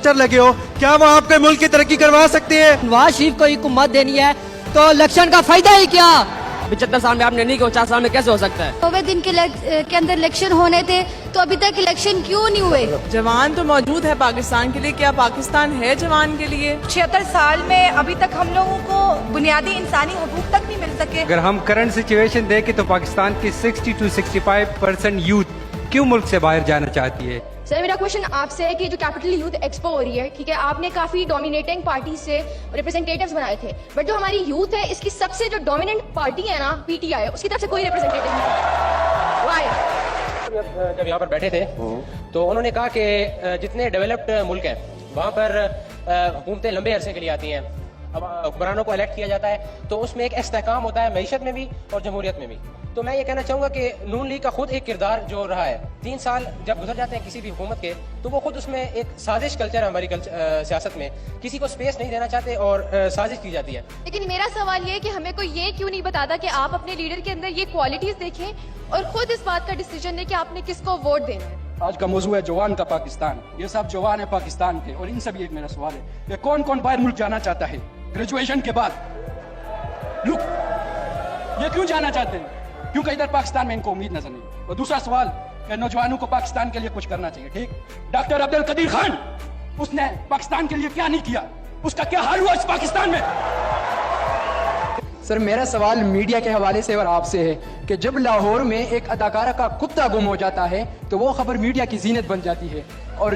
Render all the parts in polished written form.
Minister लगे हो, क्या वो आपके मुल्क की तरक्की करवा सकते हैं? नवाज शरीफ को हुकूमत देनी है तो इलेक्शन का फायदा ही क्या? 75 साल में आपने नहीं किया, 50 साल में कैसे हो सकता है? 9 दिन के अंदर इलेक्शन होने थे तो अभी तक इलेक्शन क्यों नहीं हुए? जवान तो मौजूद है पाकिस्तान के लिए, क्या पाकिस्तान है जवान के लिए? 76 साल में अभी तक हम लोगों को बुनियादी इंसानी हकूक तक नहीं मिल सके। अगर हम करंट सिचुएशन देखें तो पाकिस्तान की 60 to 65% यूथ क्यों मुल्क से बाहर जाना चाहती है? सर मेरा क्वेश्चन आपसे है कि जो कैपिटल यूथ एक्सपो हो रही है, ठीक है, आपने काफी डोमिनेटिंग पार्टी से रिप्रेजेंटेटिव्स बनाए थे, बट जो हमारी यूथ है इसकी सबसे जो डोमिनेंट पार्टी है ना, पीटीआई, उसकी तरफ से कोई रिप्रेजेंटेटिव नहीं। Why? जब यहाँ पर बैठे थे तो उन्होंने कहा कि जितने डेवलप्ड मुल्क हैं वहाँ पर हुकूमतें लंबे अरसे के लिए आती हैं, अब हुक्मरानों को इलेक्ट किया जाता है तो उसमें एक इस्तेहकाम होता है मईशत में भी और जमहूरियत में भी। तो मैं ये कहना चाहूँगा कि नून लीग का खुद एक किरदार जो रहा है, 3 साल जब गुजर जाते हैं किसी भी हुकूमत के तो वो खुद उसमें एक साजिश कल्चर है हमारी सियासत में, किसी को स्पेस नहीं देना चाहते और साजिश की जाती है। लेकिन मेरा सवाल ये है कि हमें कोई ये क्यों नहीं बताता कि आप अपने लीडर के अंदर ये क्वालिटीज देखें और खुद इस बात का डिसीजन लें कि आपने किसको वोट देना है। आज का मौजू है जवान का पाकिस्तान। ये सब जवान है पाकिस्तान के और इनसे भी एक मेरा सवाल है कि कौन कौन बाहर मुल्क जाना चाहता है ग्रेजुएशन के बाद? लुक, ये क्यों जाना चाहते हैं? क्योंकि इधर पाकिस्तान में इनको उम्मीद नजर नहीं। और दूसरा सवाल कि नौजवानों को पाकिस्तान के लिए कुछ करना चाहिए, ठीक? डॉक्टर अब्दुल कदीर खान, उसने पाकिस्तान के लिए क्या नहीं किया? उसका क्या हाल हुआ इस पाकिस्तान में? सर मेरा सवाल मीडिया के हवाले से और आपसे है कि जब लाहौर में एक अदाकारा का कुत्ता गुम हो जाता है तो वो खबर मीडिया की जीनत बन जाती है, और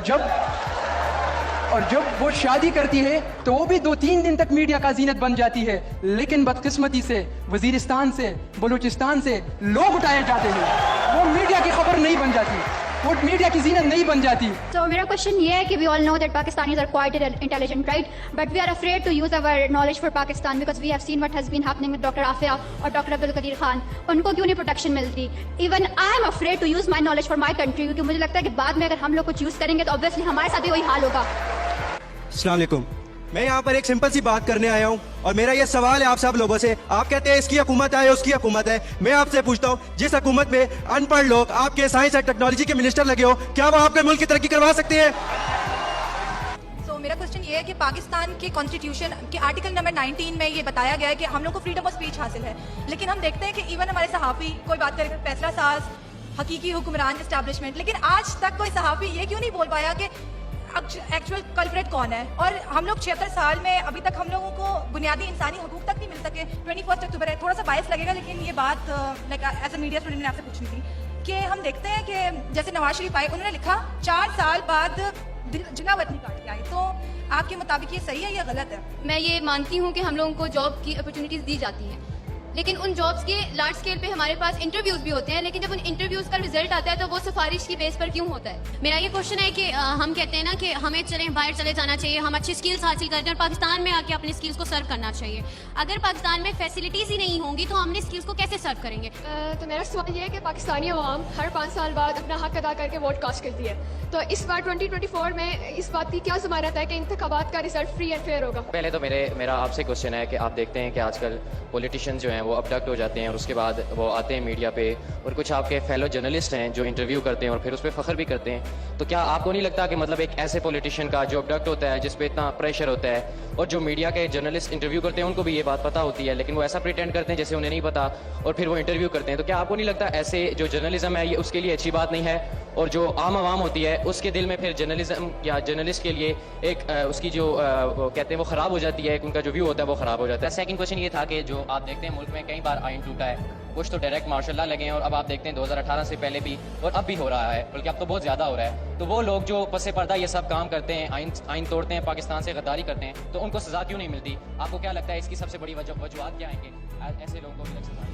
जब वो शादी करती है तो वो भी 2-3 दिन तक मीडिया का जीनत बन जाती है। लेकिन बदकिस्मती से वजीरिस्तान से, बलूचिस्तान से लोग उठाए जाते हैं, वो मीडिया की खबर नहीं बन जाती, वो मीडिया की जीनत नहीं बन जाती। So मेरा क्वेश्चन ये है कि we all know that Pakistanis are quite intelligent, right? But we are afraid to use our knowledge for Pakistan because we have seen what has been happening with Dr. Afia और Dr. Abdul Qadir Khan. उनको क्यों नहीं protection मिलती? Even I am afraid to use my knowledge for my country क्योंकि मुझे लगता है कि बाद में अगर हम लोग कुछ यूज करेंगे तो ऑब्वियसली हमारे साथ भी वही हाल होगा। अस्सलाम वालेकुम, मैं यहाँ पर एक सिंपल सी बात करने आया हूँ और मेरा ये सवाल है आप सब लोगों से। आप कहते हैं इसकी हुकूमत है, उसकी हुकूमत है, मैं आपसे पूछता हूँ जिस हुकूमत में अनपढ़ लोग आपके साइंस और टेक्नोलॉजी के मिनिस्टर लगे हो, क्या वो आपके मुल्क की तरक्की करवा सकते हैं? तो मेरा क्वेश्चन ये है कि पाकिस्तान के कॉन्स्टिट्यूशन के आर्टिकल नंबर 19 में ये बताया गया है कि हम लोग को फ्रीडम ऑफ स्पीच हासिल है, लेकिन हम देखते हैं कि इवन हमारे सहाफ़ी, कोई बात करें फैसला साज, हकीकी हुक्मरान एस्टैब्लिशमेंट, लेकिन आज तक कोई सहाफ़ी ये क्यों नहीं बोल पाया कि एक्चुअल कल्प्रेट कौन है? और हम लोग 76 साल में अभी तक हम लोगों को बुनियादी इंसानी हकूक तक नहीं मिल सके। 21 अक्टूबर है, थोड़ा सा बायस लगेगा लेकिन ये बात like as a media student मैंने आपसे पूछनी थी कि हम देखते हैं कि जैसे नवाज शरीफ आए, उन्होंने लिखा 4 साल बाद जिना वतनी काट के आए, तो आपके मुताबिक ये सही है या गलत है? मैं ये मानती हूँ कि हम लोगों को जॉब की अपॉर्चुनिटीज दी जाती हैं, लेकिन उन जॉब्स के लार्ज स्केल पे हमारे पास इंटरव्यूज भी होते हैं, लेकिन जब उन इंटरव्यूज का रिजल्ट आता है तो वो सिफारिश की बेस पर क्यों होता है? मेरा ये क्वेश्चन है कि हम कहते हैं ना कि हमें बाहर चले जाना चाहिए, हम अच्छी स्किल्स हासिल करते हैं और पाकिस्तान में आके अपनी स्किल्स को सर्व करना चाहिए। अगर पाकिस्तान में फैसिलिटीज ही नहीं होंगी तो हमने स्किल्स को कैसे सर्व करेंगे? तो मेरा सवाल ये है कि पाकिस्तानी अवाम हर 5 साल बाद अपना हक अदा करके वोट कास्ट करती है, तो इस बार 2024 में इस बात की क्या ज़मानत है कि इंतखाबात का रिजल्ट फ्री एंड फेयर होगा? पहले तो मेरा आपसे क्वेश्चन है कि आप देखते हैं कि आजकल पॉलिटिशियन जो हैं वो अबडक्ट हो जाते हैं और उसके बाद वो आते हैं मीडिया पे, और कुछ आपके फेलो जर्नलिस्ट हैं जो इंटरव्यू करते हैं और फिर उस पर फ़ख्र भी करते हैं। तो क्या आपको नहीं लगता कि मतलब एक ऐसे पॉलिटिशियन का जो अबडक्ट होता है, जिस पे इतना प्रेशर होता है, और जो मीडिया के जर्नलिस्ट इंटरव्यू करते हैं उनको भी ये बात पता होती है लेकिन वो ऐसा प्रिटेंड करते हैं जैसे उन्हें नहीं पता और फिर वो इंटरव्यू करते हैं, तो क्या आपको नहीं लगता ऐसे जो जर्नलिज्म है ये उसके लिए अच्छी बात नहीं है? और जो आम आवाम होती है उसके दिल में फिर जर्नलिज्म या जर्नलिस्ट के लिए एक उसकी जो कहते हैं वो ख़राब हो जाती है, उनका जो व्यू होता है वो ख़राब हो जाता है। सेकंड क्वेश्चन ये था कि जो आप देखते हैं मुल्क में कई बार आइन टूटा है, कुछ तो डायरेक्ट मार्शल लॉ लगे हैं और अब आप देखते हैं 2018 से पहले भी और अब भी हो रहा है, बल्कि अब तो बहुत ज़्यादा हो रहा है। तो वो लोग जो पसे पर्दा ये सब काम करते हैं, आइन तोड़ते हैं, पाकिस्तान से गद्दारी करते हैं, तो उनको सज़ा क्यों नहीं मिलती? आपको क्या लगता है इसकी सबसे बड़ी वजूहत क्या है कि ऐसे लोगों को भी सज़ा?